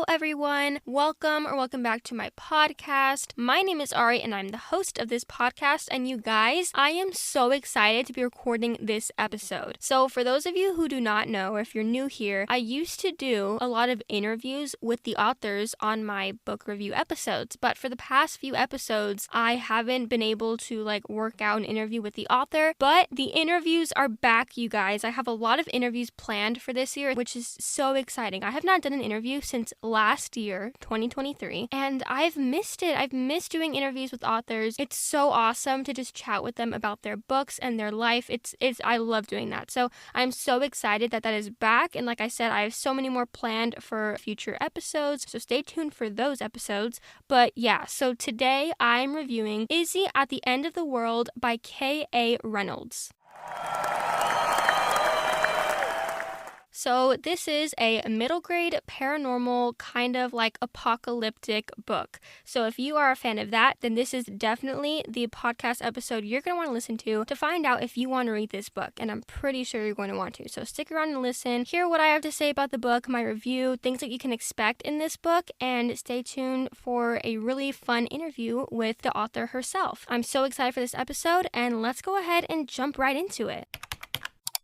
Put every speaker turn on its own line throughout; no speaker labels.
everyone. Welcome back to my podcast. My name is Ari and I'm the host of this podcast. And you guys, I am so excited to be recording this episode. So for those of you who do not know, or if you're new here, I used to do a lot of interviews with the authors on my book review episodes. But for the past few episodes, I haven't been able to work out an interview with the author. But the interviews are back, you guys. I have a lot of interviews planned for this year, which is so exciting. I have not done an interview since last year, 2023, and I've missed it. I've missed doing interviews with authors. It's so awesome to just chat with them about their books and their life. I love doing that. So I'm so excited that is back. And like I said, I have so many more planned for future episodes. So stay tuned for those episodes. But yeah, so today I'm reviewing Izzy at the End of the World by K.A. Reynolds. So this is a middle grade paranormal kind of apocalyptic book. So if you are a fan of that, then this is definitely the podcast episode you're going to want to listen to find out if you want to read this book. And I'm pretty sure you're going to want to. So stick around and listen, hear what I have to say about the book, my review, things that you can expect in this book, and stay tuned for a really fun interview with the author herself. I'm so excited for this episode, and let's go ahead and jump right into it.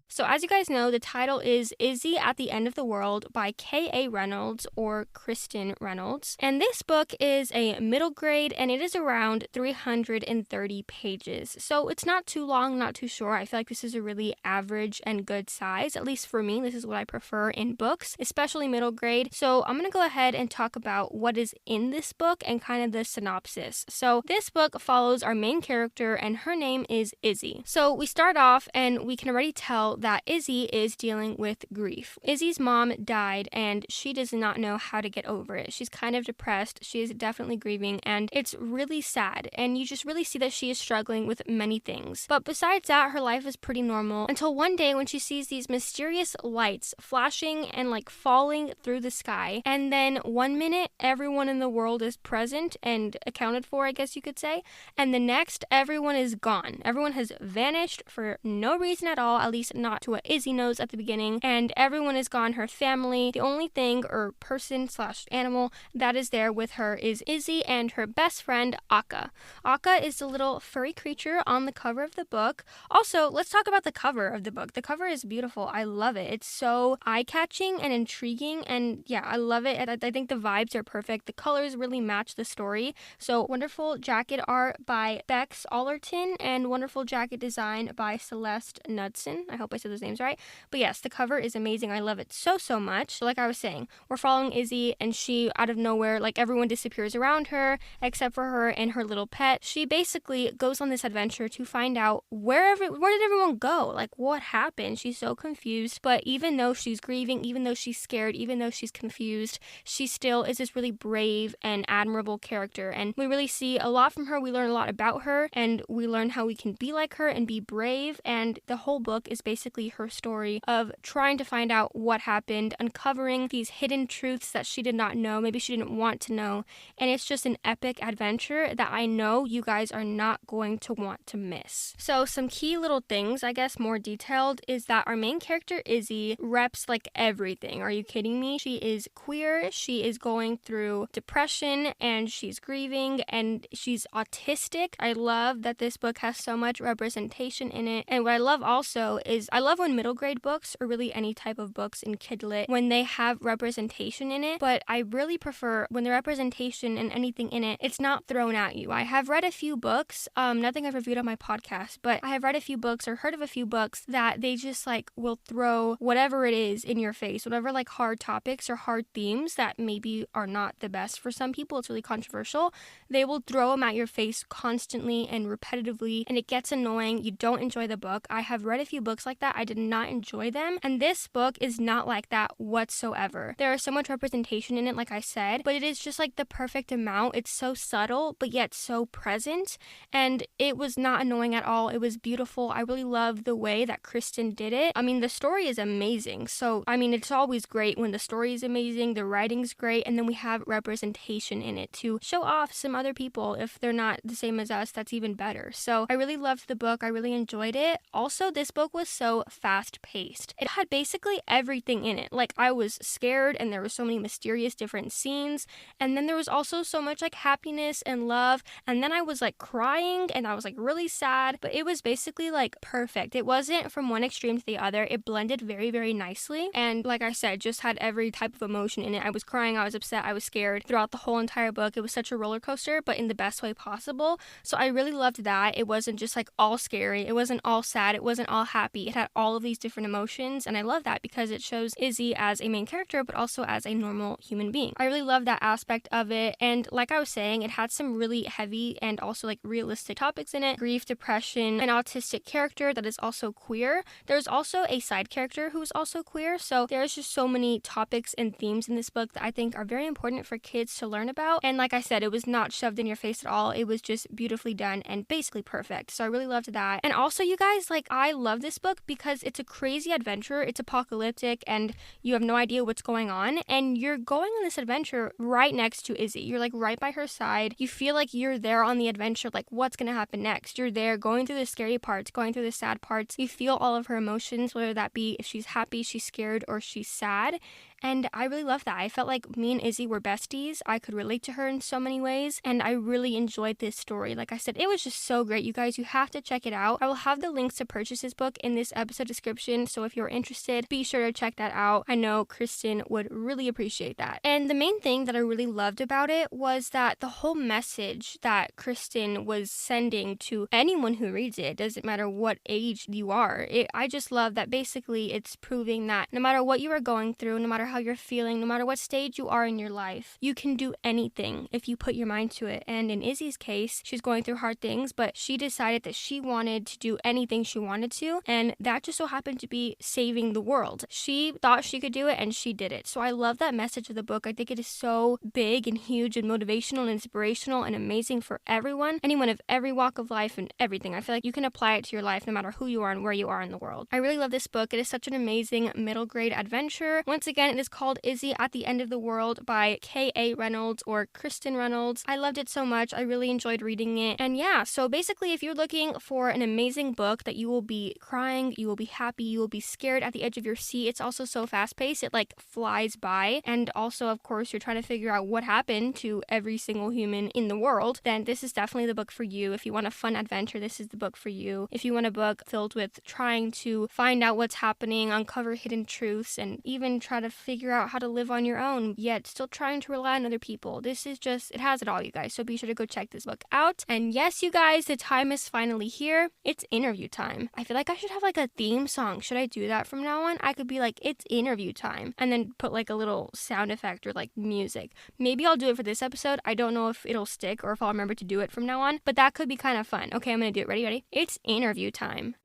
So as you guys know, the title is Izzy at the End of the World by K.A. Reynolds or Kristin Reynolds. And this book is a middle grade and it is around 330 pages. So it's not too long, not too short. I feel like this is a really average and good size. At least for me, this is what I prefer in books, especially middle grade. So I'm going to go ahead and talk about what is in this book and kind of the synopsis. So this book follows our main character and her name is Izzy. So we start off and we can already tell that Izzy is dealing with grief. Izzy's mom died and she does not know how to get over it. She's kind of depressed. She is definitely grieving and it's really sad. And you just really see that she is struggling with many things. But besides that, her life is pretty normal until one day when she sees these mysterious lights flashing and falling through the sky. And then 1 minute, everyone in the world is present and accounted for, I guess you could say. And the next, everyone is gone. Everyone has vanished for no reason at all, at least not to what Izzy knows at the beginning, and everyone is gone. Her family, the only thing or person/animal that is there with her is Izzy and her best friend Akka. Akka is the little furry creature on the cover of the book. Also, let's talk about the cover of the book. The cover is beautiful. I love it. It's so eye-catching and intriguing, and yeah, I love it. I think the vibes are perfect. The colors really match the story. So wonderful jacket art by Bex Allerton and wonderful jacket design by Celeste Knudsen. I hope I said those names right. But yes, the cover is amazing. I love it so much. So like I was saying, we're following Izzy and she out of nowhere, everyone disappears around her except for her and her little pet. She basically goes on this adventure to find out where did everyone go? What happened? She's so confused. But even though she's grieving, even though she's scared, even though she's confused, she still is this really brave and admirable character. And we really see a lot from her. We learn a lot about her and we learn how we can be like her and be brave. And the whole book is basically her story of trying to find out what happened, uncovering these hidden truths that she did not know, maybe she didn't want to know, and it's just an epic adventure that I know you guys are not going to want to miss. So some key little things, I guess more detailed, is that our main character Izzy reps everything. Are you kidding me? She is queer, she is going through depression, and she's grieving, and she's autistic. I love that this book has so much representation in it, and what I love also is I love when middle grade books, or really any type of books in kid lit, when they have representation in it, but I really prefer when the representation and anything in it, it's not thrown at you. I have read a few books, nothing I've reviewed on my podcast, but I have read a few books or heard of a few books that they just will throw whatever it is in your face, whatever hard topics or hard themes that maybe are not the best for some people, it's really controversial, they will throw them at your face constantly and repetitively, and it gets annoying. You don't enjoy the book. I have read a few books like that. I did not enjoy them. And this book is not like that whatsoever. There is so much representation in it, like I said, but it is just the perfect amount. It's so subtle, but yet so present. And it was not annoying at all. It was beautiful. I really love the way that Kristin did it. I mean, the story is amazing. So, I mean, it's always great when the story is amazing, the writing's great, and then we have representation in it to show off some other people. If they're not the same as us, that's even better. So I really loved the book. I really enjoyed it. Also, this book was so so fast-paced. It had basically everything in it. Like, I was scared, and there were so many mysterious different scenes, and then there was also so much like happiness and love, and then I was like crying, and I was like really sad, but it was basically like perfect. It wasn't from one extreme to the other. It blended very, very nicely, and like I said, just had every type of emotion in it. I was crying, I was upset, I was scared throughout the whole entire book. It was such a roller coaster, but in the best way possible. So I really loved that. It wasn't just like all scary, it wasn't all sad, it wasn't all happy. It had all of these different emotions, and I love that because it shows Izzy as a main character, but also as a normal human being. I really love that aspect of it, and like I was saying, it had some really heavy and also like realistic topics in it: grief, depression, an autistic character that is also queer. There's also a side character who's also queer, so there's just so many topics and themes in this book that I think are very important for kids to learn about. And like I said, it was not shoved in your face at all. It was just beautifully done and basically perfect. So I really loved that. And also, you guys, like, I love this book because it's a crazy adventure. It's apocalyptic, and you have no idea what's going on, and you're going on this adventure right next to Izzy. You're like right by her side. You feel like you're there on the adventure, like what's gonna happen next. You're there going through the scary parts, going through the sad parts. You feel all of her emotions, whether that be if she's happy, she's scared, or she's sad. And I really love that. I felt like me and Izzy were besties. I could relate to her in so many ways, and I really enjoyed this story. Like I said, it was just so great. You guys, you have to check it out. I will have the links to purchase this book in this episode description, so if you're interested, be sure to check that out. I know Kristin would really appreciate that. And the main thing that I really loved about it was that the whole message that Kristin was sending to anyone who reads it, doesn't matter what age you are. I just love that basically it's proving that no matter what you are going through, no matter how you're feeling, no matter what stage you are in your life, you can do anything if you put your mind to it. And in Izzy's case, she's going through hard things, but she decided that she wanted to do anything she wanted to, and that just so happened to be saving the world. She thought she could do it, and she did it. So I love that message of the book. I think it is so big and huge and motivational and inspirational and amazing for everyone, anyone of every walk of life and everything. I feel like you can apply it to your life no matter who you are and where you are in the world. I really love this book. It is such an amazing middle grade adventure. Once again, it is called Izzy at the End of the World by K.A. Reynolds or Kristin Reynolds. I loved it so much. I really enjoyed reading it. And yeah, so basically, if you're looking for an amazing book that you will be crying, you will be happy, you will be scared at the edge of your seat. It's also so fast-paced. It like flies by. And also, of course, you're trying to figure out what happened to every single human in the world, then this is definitely the book for you. If you want a fun adventure, this is the book for you. If you want a book filled with trying to find out what's happening, uncover hidden truths, and even try to figure out how to live on your own, yet still trying to rely on other people, this is just, it has it all, you guys. So be sure to go check this book out. And yes, you guys, the time is finally here. It's interview time. I feel like I should have like a theme song. Should I do that from now on? I could be like, it's interview time, and then put like a little sound effect or like music. Maybe I'll do it for this episode. I don't know if it'll stick or if I'll remember to do it from now on, but that could be kind of fun. Okay, I'm gonna do it. Ready? It's interview time.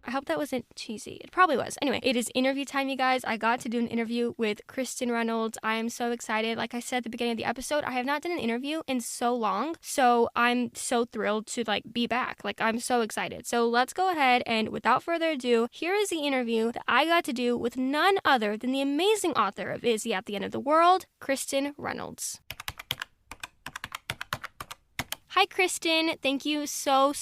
I hope that wasn't cheesy. It probably was. Anyway, it is interview time, you guys. I got to do an interview with Kristin Reynolds. I am so excited. Like I said at the beginning of the episode, I have not done an interview in so long, so I'm so thrilled to like be back. Like, I'm so excited. So let's go ahead and without further ado, here is the interview that I got to do with none other than the amazing author of Izzy at the End of the World, Kristin Reynolds. Hi, Kristin. Thank you so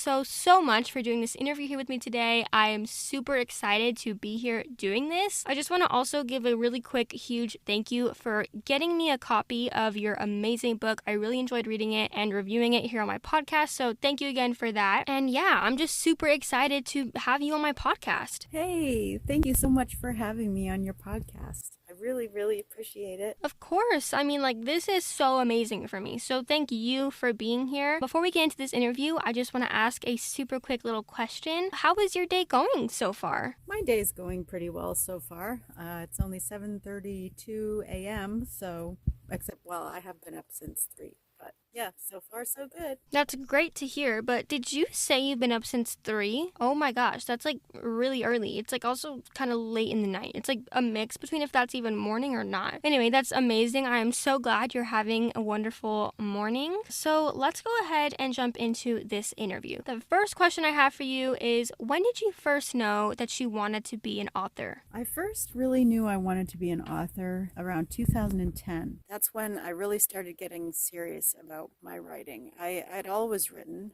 much for doing this interview here with me today. I am super excited to be here doing this. I just want to also give a really quick, huge thank you for getting me a copy of your amazing book. I really enjoyed reading it and reviewing it here on my podcast, so thank you again for that. And yeah, I'm just super excited to have you on my podcast.
Hey, thank you so much for having me on your podcast. I really appreciate it.
Of course. I mean, like, this is so amazing for me. So thank you for being here. Before we get into this interview, I just want to ask a super quick little question. How is your day going so far?
My day's going pretty well so far. It's only 7:32 a.m., so, I have been up since 3. But yeah, so far so good.
That's great to hear, but did you say you've been up since 3? Oh my gosh, that's like really early. It's like also kind of late in the night. It's like a mix between if that's even morning or not. Anyway, that's amazing. I am so glad you're having a wonderful morning. So let's go ahead and jump into this interview. The first question I have for you is, when did you first know that you wanted to be an author?
I first really knew I wanted to be an author around 2010. That's when I really started getting serious about my writing. I'd always written.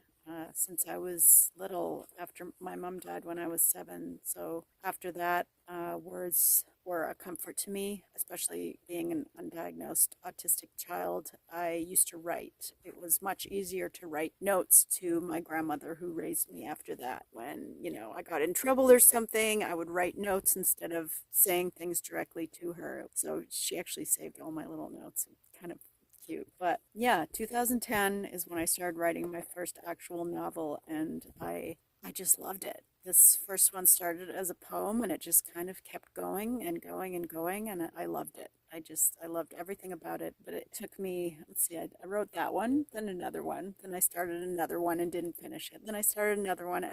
since I was little. After my mom died when I was 7, so after that, words were a comfort to me, especially being an undiagnosed autistic child. I used to write. It was much easier to write notes to my grandmother who raised me after that. When, I got in trouble or something, I would write notes instead of saying things directly to her. So she actually saved all my little notes. Kind of cute. But yeah, 2010 is when I started writing my first actual novel, and I just loved it. This first one started as a poem, and it just kind of kept going and going and going, and I loved it. I loved everything about it. But it took me, let's see, I wrote that one, then another one, then I started another one and didn't finish it. Then I started another one,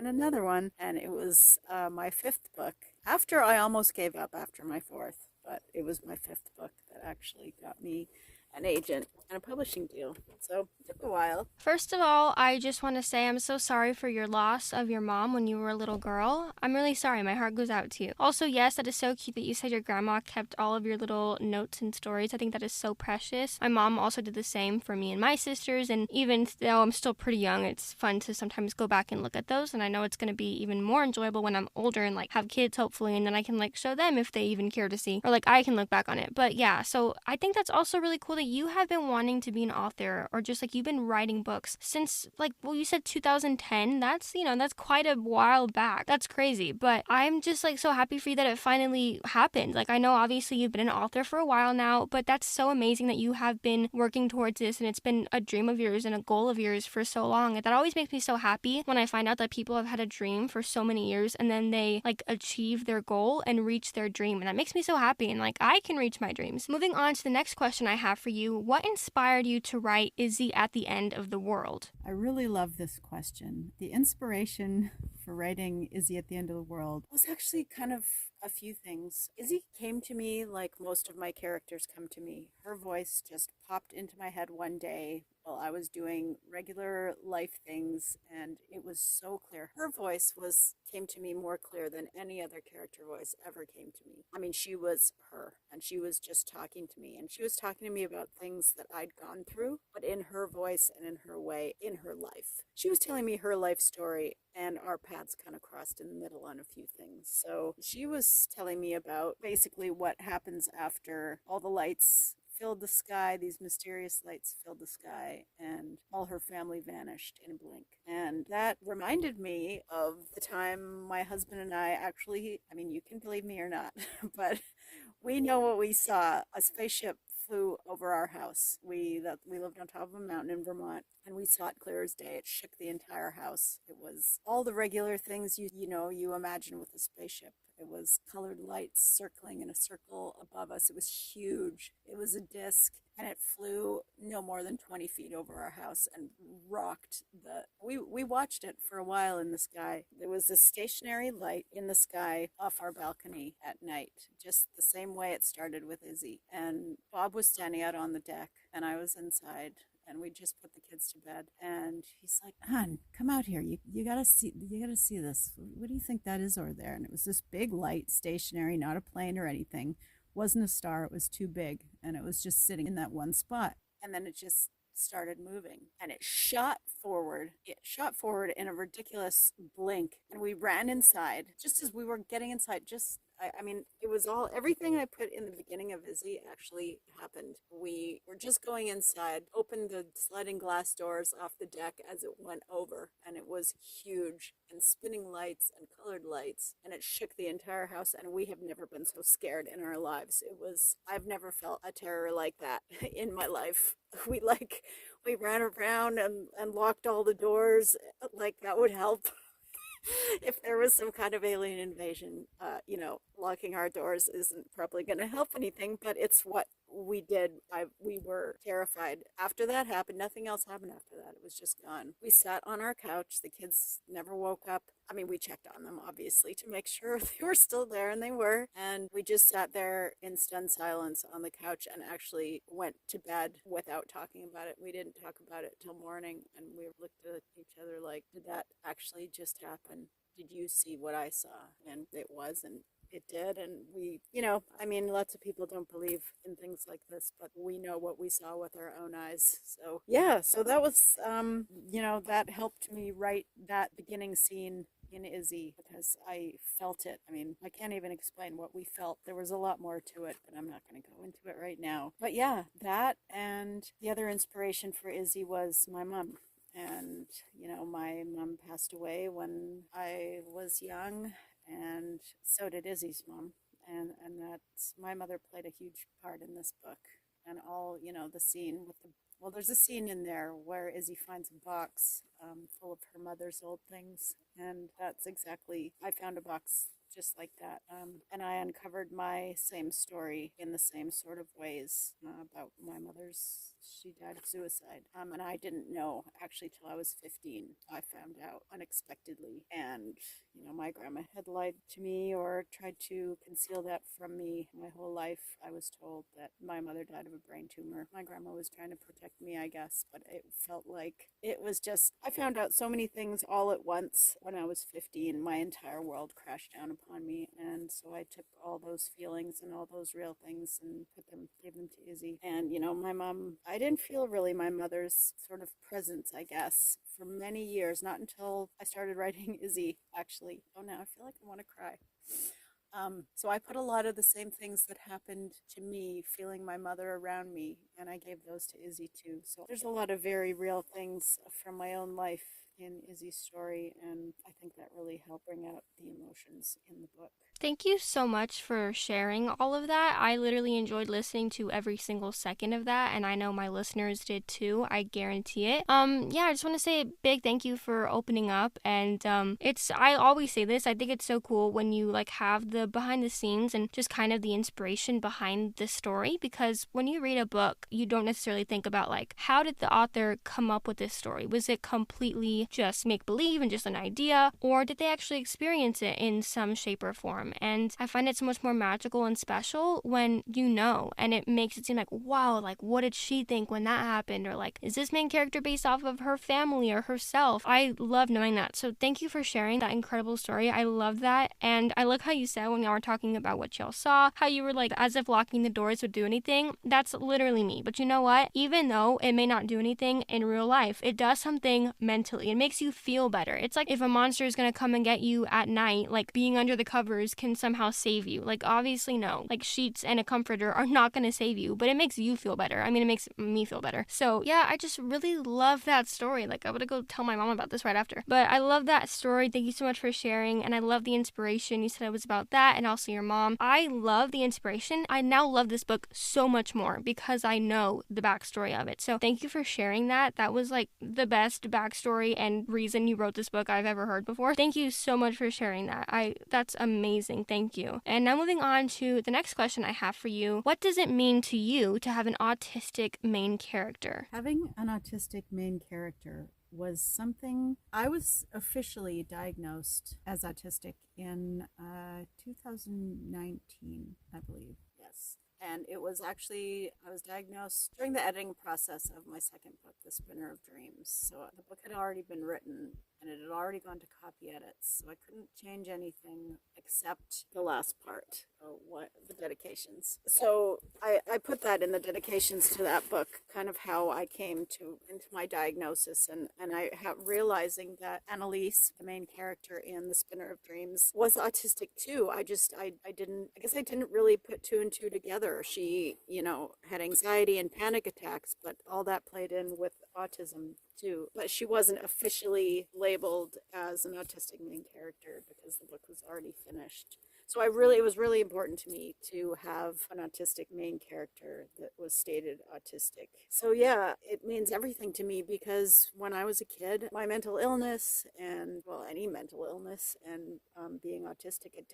and it was my fifth book. After I almost gave up after my fourth, but it was my fifth book that actually got me an agent and a publishing deal. So it took a while.
First of all, I just want to say I'm so sorry for your loss of your mom when you were a little girl. I'm really sorry. My heart goes out to you. Also, yes, that is so cute that you said your grandma kept all of your little notes and stories. I think that is so precious. My mom also did the same for me and my sisters, and even though I'm still pretty young, it's fun to sometimes go back and look at those, and I know it's going to be even more enjoyable when I'm older and have kids hopefully, and then I can show them if they even care to see, or I can look back on it. But yeah, so I think that's also really cool that you have been wanting to be an author, or just you've been writing books since you said 2010. That's that's quite a while back. That's crazy. But I'm just so happy for you that it finally happened. I know obviously you've been an author for a while now, but that's so amazing that you have been working towards this, and it's been a dream of yours and a goal of yours for so long. And that always makes me so happy when I find out that people have had a dream for so many years and then they achieve their goal and reach their dream, and that makes me so happy, and I can reach my dreams. Moving on to the next question I have for you: what inspired you to write Izzy at the End of the World?
I really love this question. The inspiration for writing Izzy at the End of the World was actually kind of a few things. Izzy came to me like most of my characters come to me. Her voice just popped into my head one day while I was doing regular life things, and it was so clear. Her voice came to me more clear than any other character voice ever came to me. I mean, she was her, and she was just talking to me, and she was talking to me about things that I'd gone through, but in her voice and in her way, in her life. She was telling me her life story, and our paths kind of crossed in the middle on a few things. So she was telling me about basically what happens after all the lights filled the sky, these mysterious lights filled the sky, and all her family vanished in a blink. And that reminded me of the time my husband and I actually, I mean, you can believe me or not, but we know what we saw. A spaceship flew over our house. We lived on top of a mountain in Vermont, and we saw it clear as day. It shook the entire house. It was all the regular things you imagine with a spaceship. It was colored lights circling in a circle above us. It was huge. It was a disc, and it flew no more than 20 feet over our house and rocked we watched it for a while in the sky. There was a stationary light in the sky off our balcony at night, just the same way it started with Izzy. And Bob was standing out on the deck, and I was inside, and we just put the kids to bed, and he's like, "Hon, come out here. You gotta see this. What do you think that is over there?" And it was this big light, stationary, not a plane or anything. Wasn't a star. It was too big, and it was just sitting in that one spot. And then it just started moving, and it shot forward. It shot forward in a ridiculous blink, and we ran inside. Just as we were getting inside, I mean, it was everything I put in the beginning of Izzy actually happened. We were just going inside, opened the sliding glass doors off the deck as it went over, and it was huge, and spinning lights and colored lights, and it shook the entire house, and we have never been so scared in our lives. I've never felt a terror like that in my life. We ran around and locked all the doors, that would help. If there was some kind of alien invasion, locking our doors isn't probably going to help anything, but it's what we did. We were terrified. After that happened, nothing else happened after that. It was just gone. We sat on our couch. The kids never woke up. I mean, we checked on them, obviously, to make sure they were still there, and they were. And we just sat there in stunned silence on the couch and actually went to bed without talking about it. We didn't talk about it till morning, and we looked at each other like, did that actually just happen? Did you see what I saw? And it was, and it did. And we, I mean, lots of people don't believe in things like this, but we know what we saw with our own eyes. So, yeah, so that was, that helped me write that beginning scene in Izzy because I felt it. I mean, I can't even explain what we felt. There was a lot more to it, but I'm not going to go into it right now. But yeah, that and the other inspiration for Izzy was my mom. And, my mom passed away when I was young, and so did Izzy's mom. And that's my mother played a huge part in this book. And all, the scene with the well, there's a scene in there where Izzy finds a box full of her mother's old things, and that's exactly, I found a box just like that. And I uncovered my same story in the same sort of ways about my mother's. She died of suicide. And I didn't know actually till I was 15. I found out unexpectedly. And, my grandma had lied to me or tried to conceal that from me my whole life. I was told that my mother died of a brain tumor. My grandma was trying to protect me, I guess, but it felt like it was just, I found out so many things all at once when I was 15. My entire world crashed down upon me. And so I took all those feelings and all those real things and gave them to Izzy. And, my mom, I didn't feel really my mother's sort of presence, I guess, for many years, not until I started writing Izzy, actually. Oh, now I feel like I want to cry. So I put a lot of the same things that happened to me, feeling my mother around me, and I gave those to Izzy too. So there's a lot of very real things from my own life in Izzy's story, and I think that really helped bring out the emotions in the book.
Thank you so much for sharing all of that. I literally enjoyed listening to every single second of that, and I know my listeners did too. I guarantee it. Yeah, I just want to say a big thank you for opening up. And I always say this. I think it's so cool when you like have the behind the scenes and just kind of the inspiration behind the story, because when you read a book, you don't necessarily think about like how did the author come up with this story? Was it completely just make believe and just an idea, or did they actually experience it in some shape or form? And I find it so much more magical and special when and it makes it seem like, wow, like what did she think when that happened? Or like, is this main character based off of her family or herself? I love knowing that. So thank you for sharing that incredible story. I love that. And I like how you said when y'all were talking about what y'all saw, how you were like, as if locking the doors would do anything. That's literally me. But you know what? Even though it may not do anything in real life, it does something mentally. It makes you feel better. It's like if a monster is going to come and get you at night, like being under the covers can somehow save you. Like obviously no. Like sheets and a comforter are not going to save you, but it makes you feel better. I mean, it makes me feel better. So yeah, I just really love that story. Like I would go tell my mom about this right after. But I love that story. Thank you so much for sharing. And I love the inspiration. You said it was about that and also your mom. I love the inspiration. I now love this book so much more because I know the backstory of it. So thank you for sharing that. That was like the best backstory and reason you wrote this book I've ever heard before. Thank you so much for sharing that. That's amazing. Thank you. And now moving on to the next question I have for you. What does it mean to you to have an autistic main character?
Having an autistic main character was something I was officially diagnosed as autistic in 2019, I believe. Yes. And it was actually, I was diagnosed during the editing process of my second book, The Spinner of Dreams. So the book had already been written and it had already gone to copy edits. So I couldn't change anything except the last part, the dedications. So I put that in the dedications to that book, kind of how I came into my diagnosis. And I realizing that Annalise, the main character in The Spinner of Dreams, was autistic too. I guess I didn't really put two and two together. She, had anxiety and panic attacks, but all that played in with autism too. But she wasn't officially labeled as an autistic main character because the book was already finished. So it was really important to me to have an autistic main character that was stated autistic. So yeah, it means everything to me because when I was a kid, my mental illness and, well, any mental illness and being autistic, it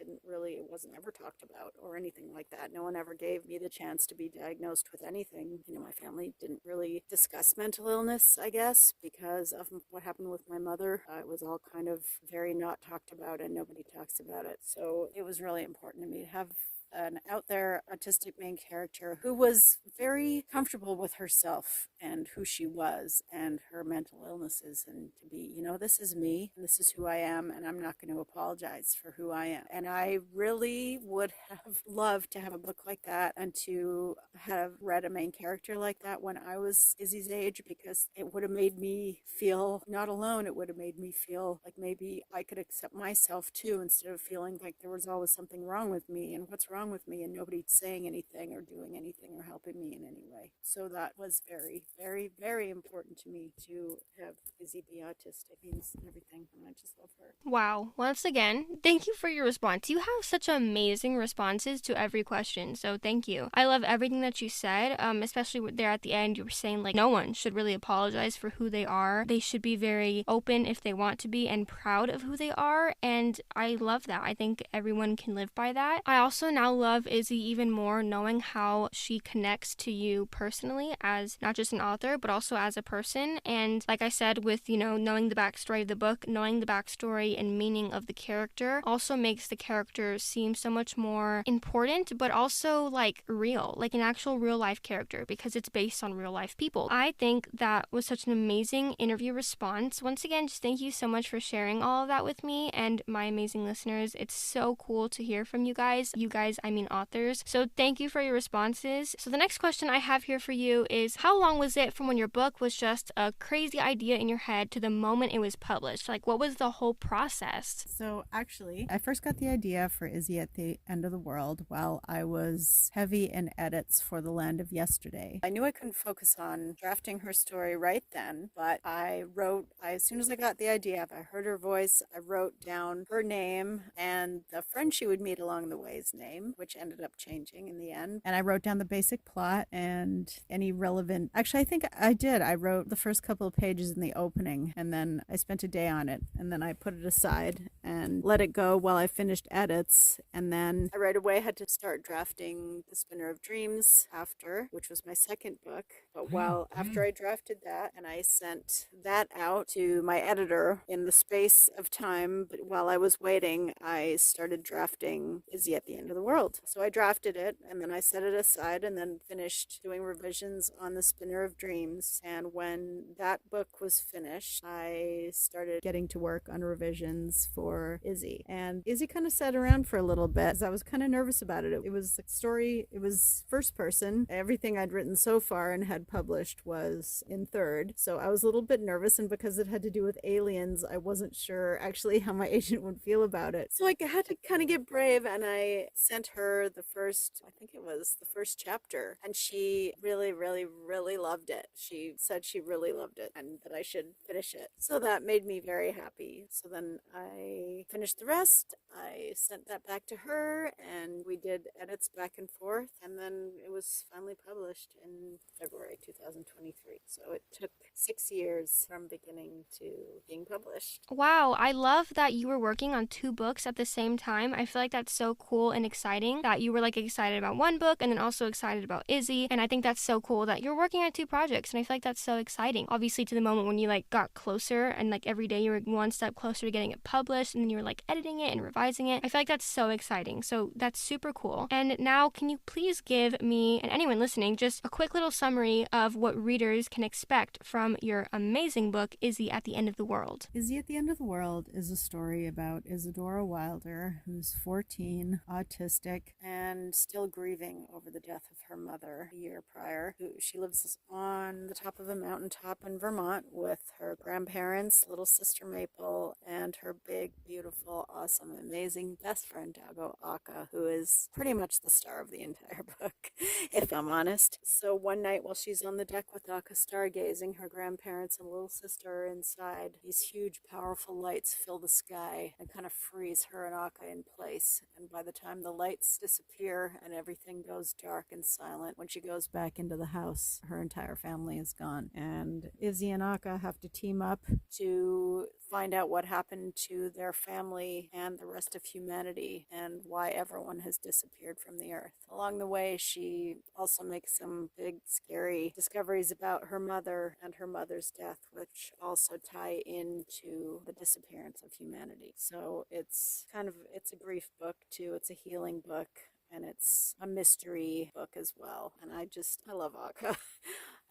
wasn't ever talked about or anything like that. No one ever gave me the chance to be diagnosed with anything. My family didn't really discuss mental illness, I guess, because of what happened with my mother. It was all kind of very not talked about and nobody talks about it. So it was really important to me to have an out there autistic main character who was very comfortable with herself and who she was and her mental illnesses, and to be, this is me and this is who I am, and I'm not going to apologize for who I am. And I really would have loved to have a book like that and to have read a main character like that when I was Izzy's age, because it would have made me feel not alone. It would have made me feel like maybe I could accept myself too, instead of feeling like there was always something wrong with me and what's wrong with me and nobody saying anything or doing anything or helping me in any way. So that was very, very, very important to me, to have Izzy be autistic. It means everything, and I just love her.
Wow. Once again, thank you for your response. You have such amazing responses to every question, so thank you. I love everything that you said, especially there at the end. You were saying, like, no one should really apologize for who they are. They should be very open if they want to be and proud of who they are, and I love that. I think everyone can live by that. I also now love Izzy even more, knowing how she connects to you personally as not just an author, but also as a person. And like I said, with, knowing the backstory of the book, knowing the backstory and meaning of the character also makes the character seem so much more important, but also like real, like an actual real life character, because it's based on real life people. I think that was such an amazing interview response. Once again, just thank you so much for sharing all of that with me and my amazing listeners. It's so cool to hear from you guys. You guys, I mean authors. So thank you for your responses. So the next question I have here for you is, how long was it from when your book was just a crazy idea in your head to the moment it was published? Like, what was the whole process?
So actually, I first got the idea for Izzy at the End of the World while I was heavy in edits for The Land of Yesterday. I knew I couldn't focus on drafting her story right then, but as soon as I got the idea, if I heard her voice, I wrote down her name and the friend she would meet along the way's name, which ended up changing in the end. And I wrote down the basic plot and any relevant, actually, I think I did. I wrote the first couple of pages in the opening, and then I spent a day on it, and then I put it aside and let it go while I finished edits. And then I right away had to start drafting The Spinner of Dreams after, which was my second book. But after I drafted that and I sent that out to my editor, in the space of time, but while I was waiting, I started drafting Izzy at the End of the World. So I drafted it and then I set it aside and then finished doing revisions on The Spinner of Dreams. And when that book was finished, I started getting to work on revisions for Izzy. And Izzy kind of sat around for a little bit because I was kind of nervous about it. It was a story, it was first person. Everything I'd written so far and had published was in third. So I was a little bit nervous, and because it had to do with aliens, I wasn't sure actually how my agent would feel about it. So I had to kind of get brave, and I sent her I think it was the first chapter, and she really, really, really loved it. She said she really loved it and that I should finish it. So that made me very happy. So then I finished the rest. I sent that back to her and we did edits back and forth, and then it was finally published in February 2023. So it took 6 years from beginning to being published.
Wow, I love that you were working on two books at the same time. I feel like that's so cool and exciting that you were like excited about one book and then also excited about Izzy. And I think that's so cool that you're working on two projects, and I feel like that's so exciting. Obviously, to the moment when you like got closer and like every day you were one step closer to getting it published, and then you were like editing it and revising it. I feel like that's so exciting. So that's super cool. And now, can you please give me and anyone listening just a quick little summary of what readers can expect from your amazing book, Izzy at the End of the World?
Izzy at the End of the World is a story about Isadora Wilder, who's 14, autistic, and still grieving over the death of her mother a year prior. She lives on the top of a mountaintop in Vermont with her grandparents, little sister Maple, and her big, beautiful, awesome, amazing best friend, Doggo Aka, who is pretty much the star of the entire book, if I'm honest. So one night while she's on the deck with Aka stargazing, her grandparents and little sister are inside. These huge, powerful lights fill the sky and kind of freeze her and Aka in place. And by the time the lights disappear and everything goes dark and silent, when she goes back into the house, her entire family is gone. And Izzy and Aka have to team up to find out what happened to their family and the rest of humanity and why everyone has disappeared from the earth. Along the way, she also makes some big, scary discoveries about her mother and her mother's death, which also tie into the disappearance of humanity. So it's a grief book too. It's a healing book, and it's a mystery book as well. And I love Aka.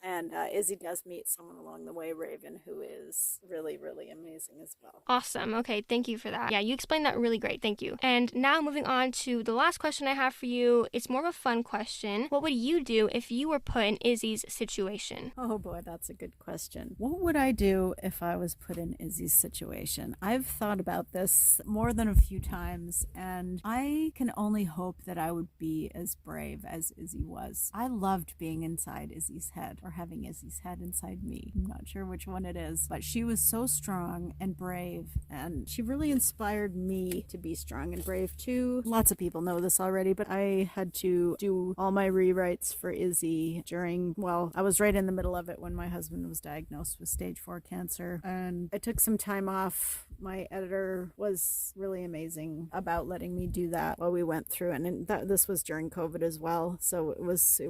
And Izzy does meet someone along the way, Raven, who is really, really amazing as well.
Awesome. Okay, thank you for that. Yeah, you explained that really great. Thank you. And now moving on to the last question I have for you. It's more of a fun question. What would you do if you were put in Izzy's situation?
Oh boy, that's a good question. What would I do if I was put in Izzy's situation? I've thought about this more than a few times, and I can only hope that I would be as brave as Izzy was. I loved being inside Izzy's head, or having Izzy's head inside me. I'm not sure which one it is, but she was so strong and brave, and she really inspired me to be strong and brave too. Lots of people know this already, but I had to do all my rewrites for Izzy during, well, I was right in the middle of it when my husband was diagnosed with stage 4 cancer, and I took some time off. My editor was really amazing about letting me do that while we went through it, and this was during COVID as well, so it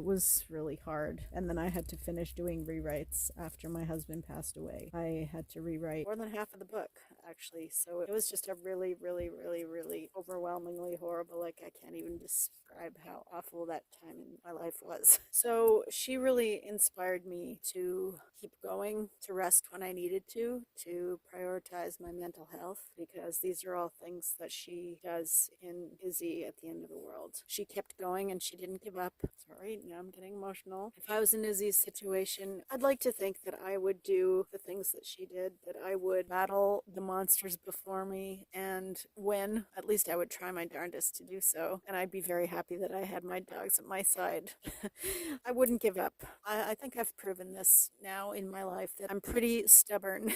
was really hard. And then I had to finish doing rewrites after my husband passed away. I had to rewrite more than half of the book, actually, so it was just a really, really, really, really overwhelmingly horrible, like I can't even describe how awful that time in my life was. So she really inspired me to keep going, to rest when I needed to prioritize my mental health, because these are all things that she does in Izzy at the end of the world. She kept going and she didn't give up. Sorry, now I'm getting emotional. If I was in Izzy's situation, I'd like to think that I would do the things that she did, that I would battle the monsters before me and win. At least I would try my darndest to do so, and I'd be very happy that I had my dogs at my side. I wouldn't give up. I think I've proven this now in my life that I'm pretty stubborn.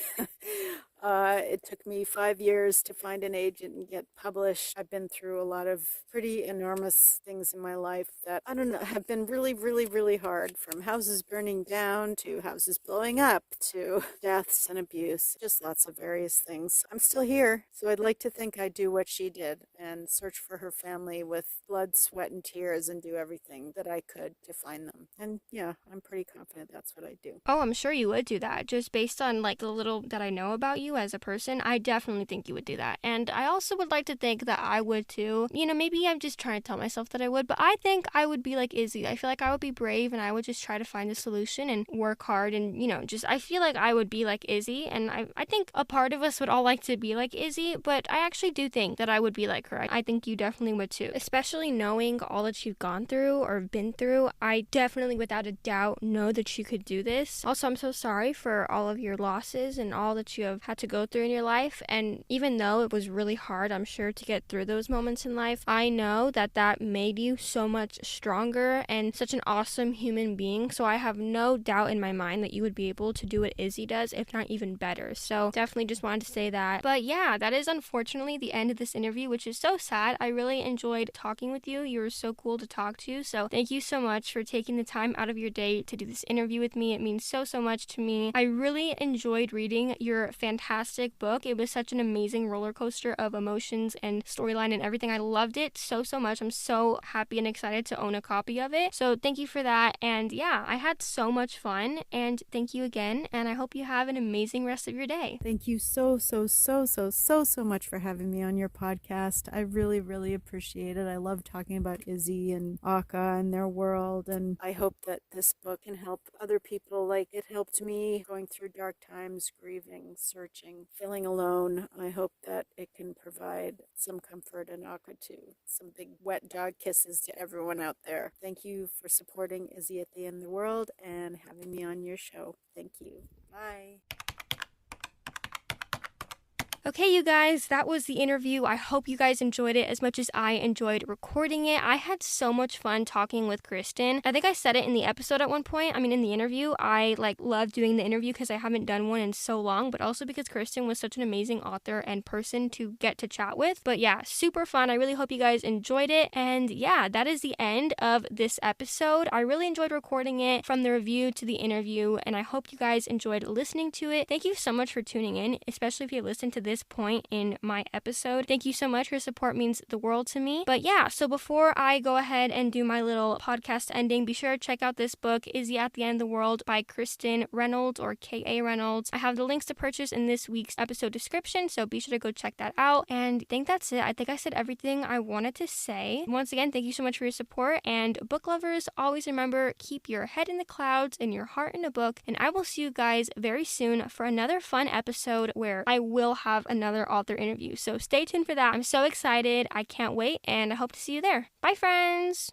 It took me 5 years to find an agent and get published. I've been through a lot of pretty enormous things in my life that, I don't know, have been really, really, really hard, from houses burning down to houses blowing up to deaths and abuse, just lots of various things. I'm still here, so I'd like to think I'd do what she did and search for her family with blood, sweat, and tears, and do everything that I could to find them. And yeah, I'm pretty confident that's what I'd do.
Oh, I'm sure you would do that. Just based on like the little that I know about you as a person, I definitely think you would do that. And I also would like to think that I would too. You know, maybe I'm just trying to tell myself that I would, but I think I would be like Izzy. I feel like I would be brave and I would just try to find a solution and work hard, and, you know, just I feel like I would be like Izzy, and I think a part of us would all like to be like Izzy, but I actually do think that I would be like her. I think you definitely would too. Especially knowing all that you've gone through or been through, I definitely without a doubt know that you could do this. Also, I'm so sorry for all of your losses and all that you have had to go through in your life. And even though it was really hard, I'm sure, to get through those moments in life, I know that that made you so much stronger and such an awesome human being. So I have no doubt in my mind that you would be able to do what Izzy does, if not even better. So definitely just wanted to say that. But yeah, that is unfortunately the end of this interview, which is so sad. I really enjoyed talking with you. You were so cool to talk to. So thank you so much for taking the time out of your day to do this interview with me. It means so much to me. I really enjoyed reading your fantastic book. It was such an amazing roller coaster of emotions and storyline and everything. I loved it so much. I'm so happy and excited to own a copy of it. So thank you for that. And yeah, I had so much fun, and thank you again, and I hope you have an amazing rest of your day.
Thank you so much for having me on your podcast. I really, really appreciate it. I love talking about Izzy and Akka and their world, and I hope that this book can help other people like it helped me going through dark times, grieving, searching, feeling alone. I hope that it can provide some comfort and Akka too. Some big wet dog kisses to everyone out there. Thank you for supporting Izzy at the End of the World and having me on your show. Thank you. Bye.
Okay, you guys, that was the interview. I hope you guys enjoyed it as much as I enjoyed recording it. I had so much fun talking with Kristin. I think I said it in the episode at one point. I mean, in the interview, I love doing the interview because I haven't done one in so long, but also because Kristin was such an amazing author and person to get to chat with. But yeah, super fun. I really hope you guys enjoyed it. And yeah, that is the end of this episode. I really enjoyed recording it, from the review to the interview, and I hope you guys enjoyed listening to it. Thank you so much for tuning in, especially if you listened to this this point in my episode. Thank you so much. Your support means the world to me. But yeah, so before I go ahead and do my little podcast ending, be sure to check out this book, Izzy at the End of the World by Kristin Reynolds, or K.A. Reynolds. I have the links to purchase in this week's episode description, so be sure to go check that out. And I think that's it. I think I said everything I wanted to say. Once again, thank you so much for your support. And book lovers, always remember, keep your head in the clouds and your heart in a book. And I will see you guys very soon for another fun episode where I will have another author interview. So stay tuned for that. I'm so excited. I can't wait, and I hope to see you there. Bye, friends.